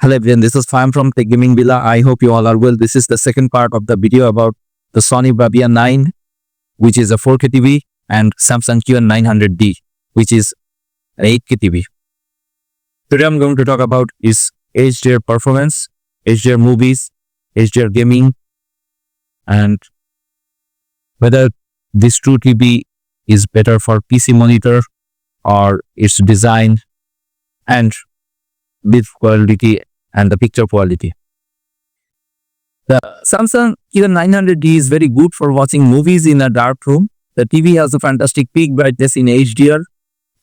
Hello everyone, this is Fam from Tech Gaming Villa. I hope you all are well. This is the second part of the video about the Sony Bravia 9, which is a 4K TV, and Samsung QN900D, which is an 8K TV. Today I'm going to talk about is HDR performance, HDR movies, HDR gaming, and whether this true TV is better for PC monitor or its design and build quality and the picture quality. The Samsung QN900D is very good for watching movies in a dark room. The TV has a fantastic peak brightness in HDR,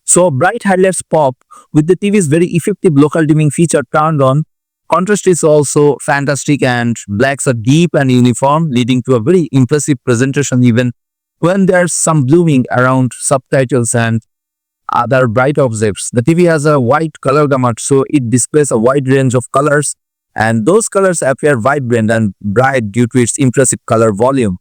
so bright highlights pop with the TV's very effective local dimming feature turned on. Contrast is also fantastic and blacks are deep and uniform, leading to a very impressive presentation even when there's some blooming around subtitles and other bright objects. The TV has a wide color gamut, so it displays a wide range of colors, and those colors appear vibrant and bright due to its impressive color volume.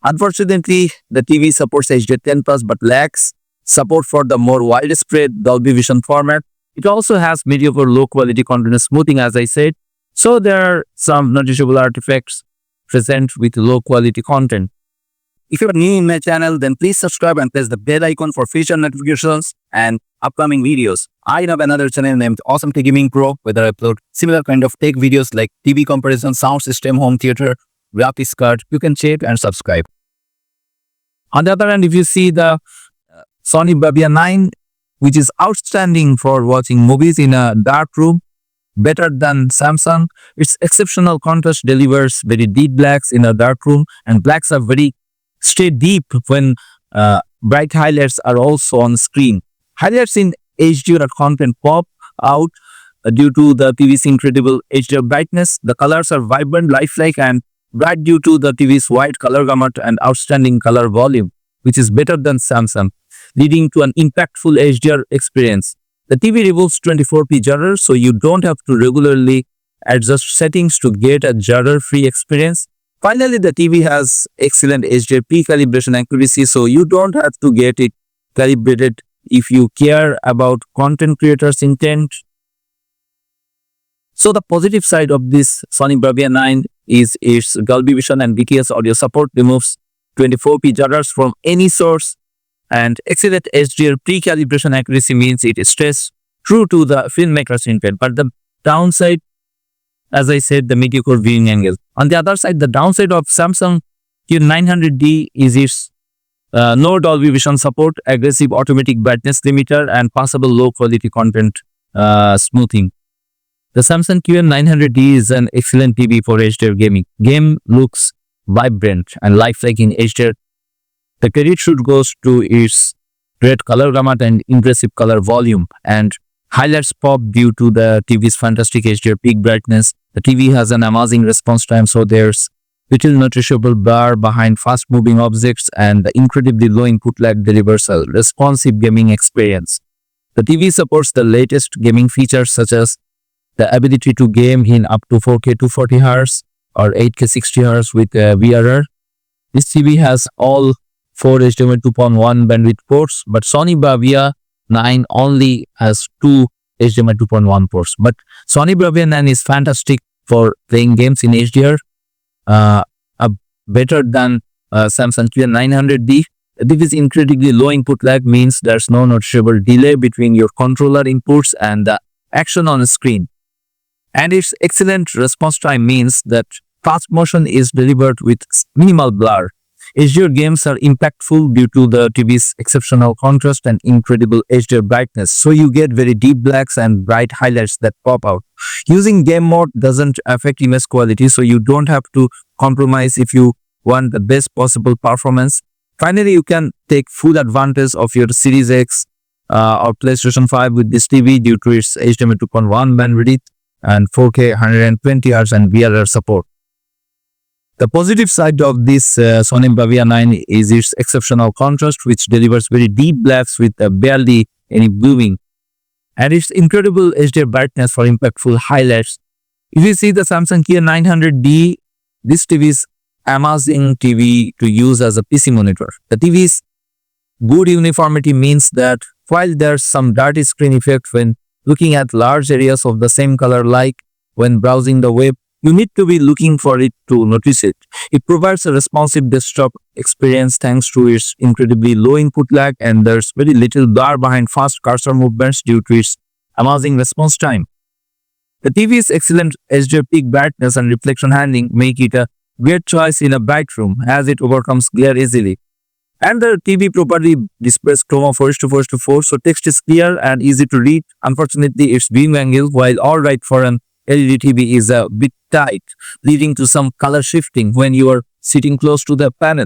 Unfortunately, the TV supports HD10+, but lacks support for the more widespread Dolby Vision format. It also has mediocre low-quality content smoothing, as I said, so there are some noticeable artifacts present with low-quality content. If you are new in my channel, then please subscribe and press the bell icon for future notifications and upcoming videos. I have another channel named Awesome Tech Gaming Pro, where I upload similar kind of tech videos like TV comparison, sound system, home theater, graphics card. You can check and subscribe. On the other hand, if you see the Sony Bravia 9, which is outstanding for watching movies in a dark room, better than Samsung. Its exceptional contrast delivers very deep blacks in a dark room, and blacks are stay deep when bright highlights are also on screen. Highlights in HDR content pop out due to the TV's incredible HDR brightness. The colors are vibrant, lifelike, and bright due to the TV's wide color gamut and outstanding color volume, which is better than Samsung, leading to an impactful HDR experience. The TV removes 24p judder, so you don't have to regularly adjust settings to get a judder-free experience. Finally, the TV has excellent HDR pre-calibration accuracy, so you don't have to get it calibrated if you care about content creators' intent. So the positive side of this Sony Bravia 9 is its Dolby Vision and BTS audio support, removes 24p judders from any source, and excellent HDR pre-calibration accuracy means it stays true to the filmmaker's intent. But the downside, as I said, the mediocre viewing angle. On the other side, the downside of Samsung QN900D is its no Dolby Vision support, aggressive automatic brightness limiter, and possible low-quality content smoothing. The Samsung QN900D is an excellent TV for HDR gaming. Game looks vibrant and lifelike in HDR. The credit should go to its great color gamut and impressive color volume, and highlights pop due to the TV's fantastic HDR peak brightness. The TV has an amazing response time, so there's little noticeable blur behind fast-moving objects, and the incredibly low input lag delivers a responsive gaming experience. The TV supports the latest gaming features such as the ability to game in up to 4K 240Hz or 8K 60Hz with VRR. This TV has all 4 HDMI 2.1 bandwidth ports, but Sony Bravia 9 only has 2 HDMI 2.1 ports. But Sony Bravia 9 is fantastic for playing games in HDR, better than Samsung QN900D. This incredibly low input lag means there's no noticeable delay between your controller inputs and the action on the screen. And its excellent response time means that fast motion is delivered with minimal blur. HDR games are impactful due to the TV's exceptional contrast and incredible HDR brightness, so you get very deep blacks and bright highlights that pop out. Using game mode doesn't affect image quality, so you don't have to compromise if you want the best possible performance. Finally, you can take full advantage of your Series X or PlayStation 5 with this TV due to its HDMI 2.1 bandwidth and 4K 120Hz and VRR support. The positive side of this Sony Bravia 9 is its exceptional contrast, which delivers very deep blacks with barely any blooming, and its incredible HDR brightness for impactful highlights. If you see the Samsung QN900D, this TV is amazing TV to use as a PC monitor. The TV's good uniformity means that while there's some dirty screen effect when looking at large areas of the same color like when browsing the web, you need to be looking for it to notice it. It provides a responsive desktop experience thanks to its incredibly low input lag, and there's very little blur behind fast cursor movements due to its amazing response time. The TV's excellent HDR peak brightness and reflection handling make it a great choice in a bright room as it overcomes glare easily. And the TV properly displays chroma 4:4:4, so text is clear and easy to read. Unfortunately, its viewing angle, while alright for an LED TV, is a bit tight, leading to some color shifting when you are sitting close to the panel.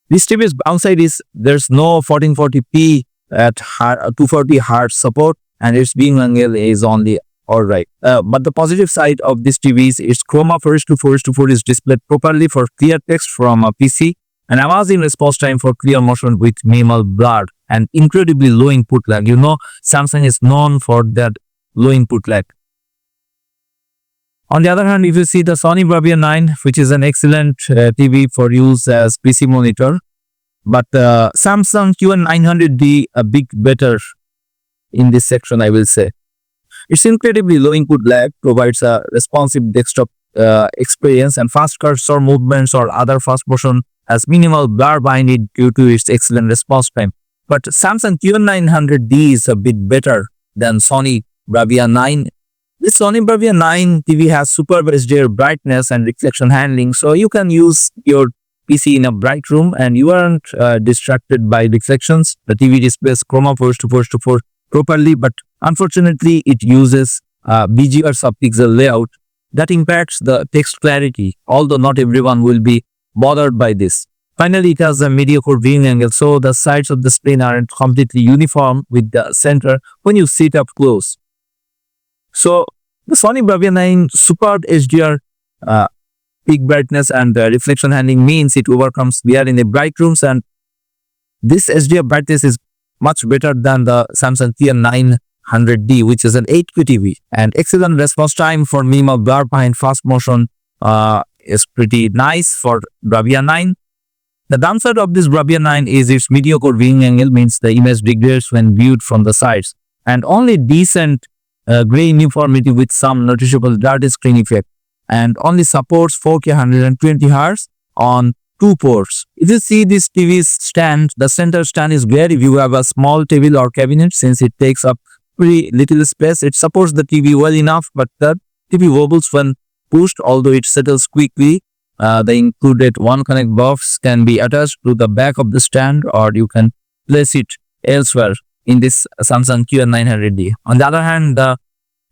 This TV's downside is there's no 1440p at 240 Hz support, and its viewing angle is only alright. But the positive side of this TV is its chroma 4:4:4 is displayed properly for clear text from a PC, and amazing response time for clear motion with minimal blur and incredibly low input lag. You know, Samsung is known for that low input lag. On the other hand, if you see the Sony Bravia 9, which is an excellent TV for use as PC monitor, but Samsung QN900D a bit better in this section, I will say. Its incredibly low input lag provides a responsive desktop experience, and fast cursor movements or other fast motion has minimal blur behind it due to its excellent response time. But Samsung QN900D is a bit better than Sony Bravia 9. This Sony Bravia 9 TV has superb HDR brightness and reflection handling, so you can use your PC in a bright room and you aren't distracted by reflections. The TV displays chroma 4:4:4 properly, but unfortunately it uses BGR subpixel layout that impacts the text clarity, although not everyone will be bothered by this. Finally, it has a mediocre viewing angle, so the sides of the screen aren't completely uniform with the center when you sit up close. So the Sony Bravia 9 superb HDR peak brightness and reflection handling means it overcomes glare in the bright rooms, and this HDR brightness is much better than the Samsung QN900D, which is an 8K TV, and excellent response time for minimal blur behind fast motion is pretty nice for Bravia 9. The downside of this Bravia 9 is its mediocre viewing angle, means the image degrades when viewed from the sides, and only decent gray uniformity with some noticeable dirty screen effect, and only supports 4K 120 Hz on 2 ports. If you see this TV's stand, the center stand is great if you have a small table or cabinet, since it takes up pretty little space. It supports the TV well enough, but the TV wobbles when pushed, although it settles quickly. The included One Connect box can be attached to the back of the stand, or you can place it elsewhere in this Samsung QN900D. On the other hand, the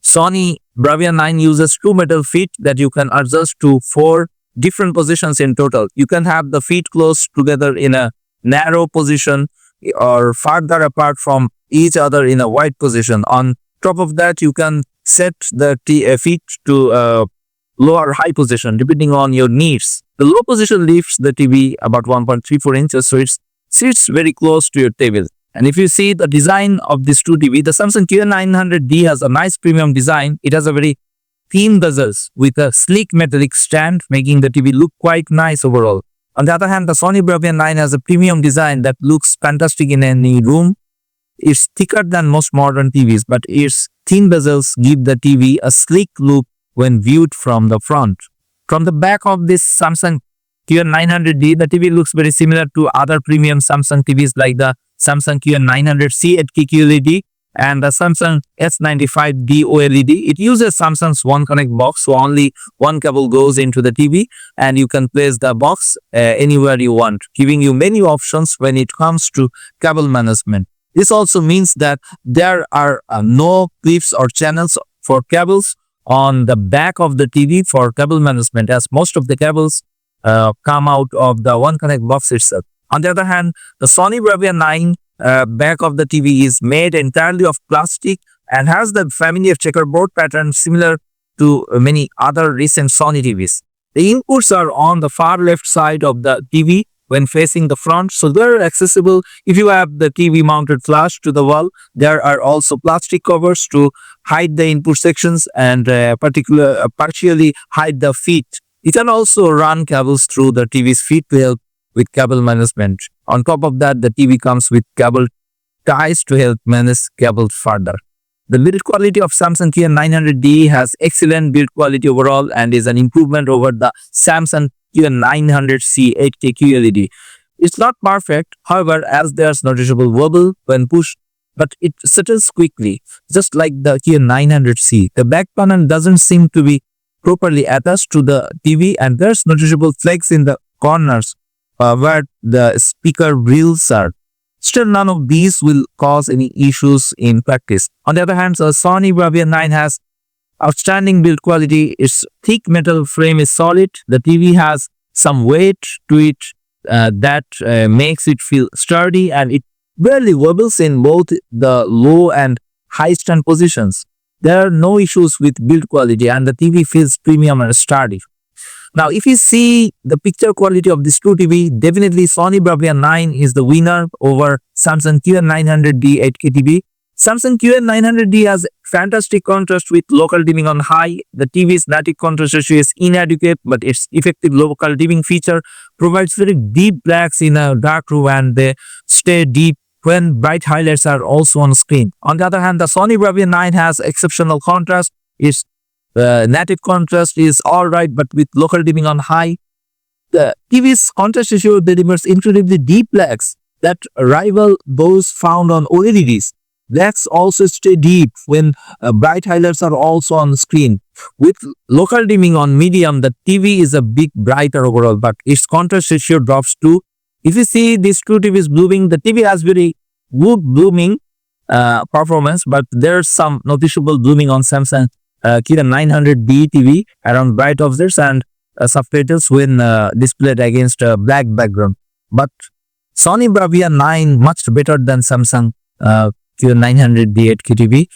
Sony Bravia 9 uses 2 metal feet that you can adjust to 4 different positions in total. You can have the feet close together in a narrow position or farther apart from each other in a wide position. On top of that, you can set the feet to low or high position depending on your needs. The low position lifts the TV about 1.34 inches, so it sits very close to your table. And if you see the design of this 2 TV, the Samsung QN900D has a nice premium design. It has a very thin bezels with a sleek metallic stand, making the TV look quite nice overall. On the other hand, the Sony Bravia 9 has a premium design that looks fantastic in any room. It's thicker than most modern TVs, but its thin bezels give the TV a sleek look when viewed from the front. From the back of this Samsung QN900D, the TV looks very similar to other premium Samsung TVs like the Samsung QN900C at QLED and the Samsung S95D OLED. It uses Samsung's One Connect box, so only one cable goes into the TV and you can place the box anywhere you want, giving you many options when it comes to cable management. This also means that there are no clips or channels for cables on the back of the TV for cable management, as most of the cables come out of the One Connect box itself. On the other hand, the Sony Bravia 9 back of the TV is made entirely of plastic and has the familiar checkerboard pattern similar to many other recent Sony TVs. The inputs are on the far left side of the TV when facing the front, so they're accessible if you have the TV mounted flush to the wall. There are also plastic covers to hide the input sections and partially hide the feet. You can also run cables through the TV's feet to help with cable management. On top of that, the TV comes with cable ties to help manage cable further. The build quality of Samsung QN900D has excellent build quality overall and is an improvement over the Samsung QN900C 8K QLED. It's not perfect, however, as there's noticeable wobble when pushed, but it settles quickly, just like the QN900C. The back panel doesn't seem to be properly attached to the TV, and there's noticeable flex in the corners where the speaker grills are. Still, none of these will cause any issues in practice. On the other hand, the Sony Bravia 9 has outstanding build quality. Its thick metal frame is solid. The TV has some weight to it that makes it feel sturdy, and it barely wobbles in both the low and high stand positions. There are no issues with build quality, and the TV feels premium and sturdy. Now, if you see the picture quality of this true TV, definitely Sony Bravia 9 is the winner over Samsung QN900D 8K TV. Samsung QN900D has fantastic contrast with local dimming on high. The TV's native contrast ratio is inadequate, but its effective local dimming feature provides very deep blacks in a dark room, and they stay deep when bright highlights are also on screen. On the other hand, the Sony Bravia 9 has exceptional contrast. Its native contrast is alright, but with local dimming on high, the TV's contrast ratio delivers incredibly deep blacks that rival those found on OLEDs. Blacks also stay deep when bright highlights are also on screen. With local dimming on medium, the TV is a bit brighter overall, but its contrast ratio drops too. If you see this true TV is blooming, the TV has very good blooming performance, but there's some noticeable blooming on Samsung QN900D TV around bright objects and subtitles when displayed against a black background. But Sony Bravia 9 much better than Samsung QN900D 8K TV,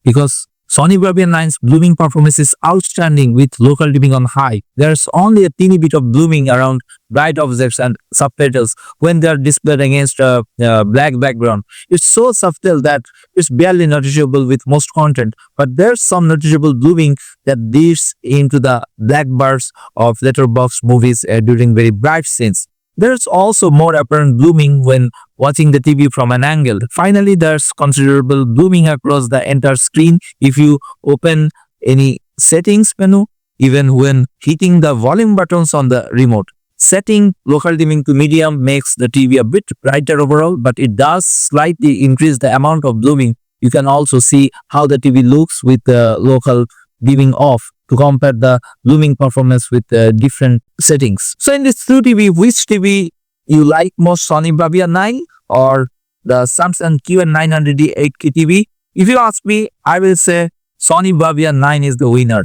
because Sony Bravia 9's blooming performance is outstanding with local dimming on high. There's only a teeny bit of blooming around bright objects and subtitles when they are displayed against a black background. It's so subtle that it's barely noticeable with most content, but there's some noticeable blooming that dips into the black bars of letterbox movies during very bright scenes. There's also more apparent blooming when watching the TV from an angle. Finally, there's considerable blooming across the entire screen if you open any settings menu, even when hitting the volume buttons on the remote. Setting local dimming to medium makes the TV a bit brighter overall, but it does slightly increase the amount of blooming. You can also see how the TV looks with the local dimming off to compare the blooming performance with different settings. So in this true TV, which TV you like most, Sony Bravia 9 or the Samsung QN900D 8K TV? If you ask me, I will say Sony Bravia 9 is the winner.